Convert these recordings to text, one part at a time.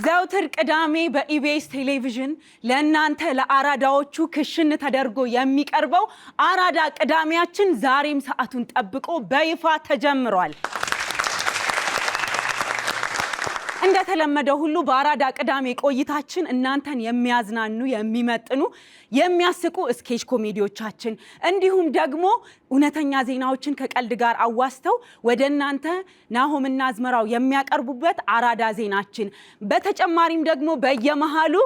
ዘውትር ቅዳሜ በኢቢኤስ ቴሌቪዥን ለእናንተ ለአራዳዎቹ ክሽን ተደርጎ የሚቀርበው አራዳ ቅዳሜያችን ዛሬም ሰዓቱን ጠብቆ በይፋ ተጀምሯል። እንደተለመደው ሁሉ በአራዳ ቅዳሜ ቆይታችን እናንተን የሚያዝናኑ የሚመጥኑ የሚያስቁ ስኬች ኮሜዲዎቻችን እንዲሁም ደግሞ እውነተኛ ዜናዎችን ከቀልድ ጋር አዋስተው ወደ እናንተ ናሆምና አዝመራው የሚያቀርቡበት አራዳ ዜናችን በተጨማሪም ደግሞ በየመሃሉ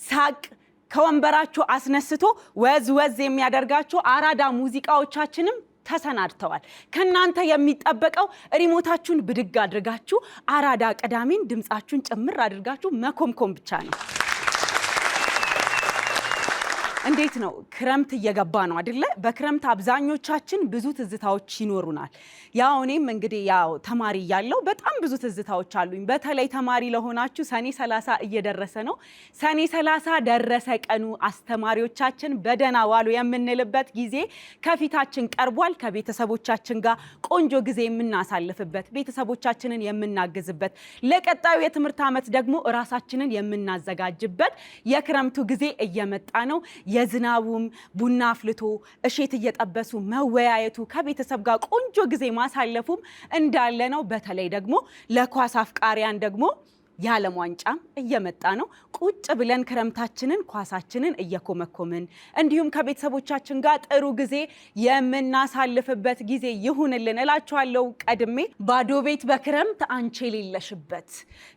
ሳቅ ከወንበራችሁ አስነስቶ ወዝ ወዝ የሚያደርጋችሁ አራዳ ሙዚቃዎቻችንም ተሰናድተዋል። ከናንተ የሚጠበቀው ሪሞታችሁን ብድግ አድርጋችሁ አራዳ ቅዳሜን ድምጻችሁን ጭምር አድርጋችሁ መኮምኮም ብቻ ነው። እንዴት ነው? ክረምት እየገባ ነው አይደለ? በክረምት አብዛኞቻችን ብዙ ትዝታዎች ይኖሩናል። ያው እኔም እንግዲህ ያው ተማሪ ያለው በጣም ብዙ ትዝታዎች አሉኝ። በተለይ ተማሪ ለሆናችሁ ሰኔ 30 እየደረሰ ነው። ሰኔ 30 ደረሰ ቀኑ፣ አስተማሪዎቻችን በደህና ዋሉ የምንልበት ጊዜ ከፊታችን ቀርቧል። ከቤተሰቦቻችን ጋር ቆንጆ ጊዜ የምናሳልፍበት፣ ቤተሰቦቻችንን የምናግዝበት፣ ለቀጣዩ የትምህርት ዓመት ደግሞ ራሳችንን የምናዘጋጅበት የክረምቱ ጊዜ እየመጣ ነው። የዝናቡም ቡና አፍልቶ እሸት እየጠበሱ መወያየቱ ከቤተሰብ ጋር ቆንጆ ጊዜ ማሳለፉም እንዳለ ነው። በተለይ ደግሞ ለኳስ አፍቃሪያን ደግሞ የዓለም ዋንጫም እየመጣ ነው። ቁጭ ብለን ክረምታችንን ኳሳችንን እየኮመኮምን እንዲሁም ከቤተሰቦቻችን ጋር ጥሩ ጊዜ የምናሳልፍበት ጊዜ ይሁንልን እላችኋለሁ። ቀድሜ ባዶ ቤት በክረምት አንቺ የሌለሽበት፣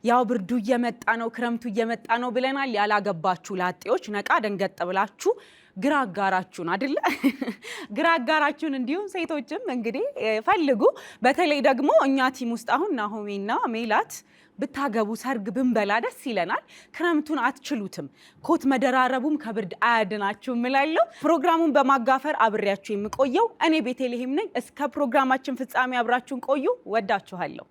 ያው ብርዱ እየመጣ ነው ክረምቱ እየመጣ ነው ብለናል። ያላገባችሁ ላጤዎች ነቃ ደንገጥ ብላችሁ ግራ አጋራችሁን አይደለ? ግራ አጋራችሁን እንዲሁም ሴቶችም እንግዲህ ፈልጉ። በተለይ ደግሞ እኛ ቲም ውስጥ አሁን ናሆሜና ሜላት ብታገቡ ሰርግ ብንበላ ደስ ይለናል። ክረምቱን አትችሉትም። ኮት መደራረቡም ከብርድ አያድናችሁም እላለሁ። ፕሮግራሙን በማጋፈር አብሬያችሁ የምቆየው እኔ ቤተልሔም ነኝ። እስከ ፕሮግራማችን ፍጻሜ አብራችሁን ቆዩ። ወዳችኋለሁ።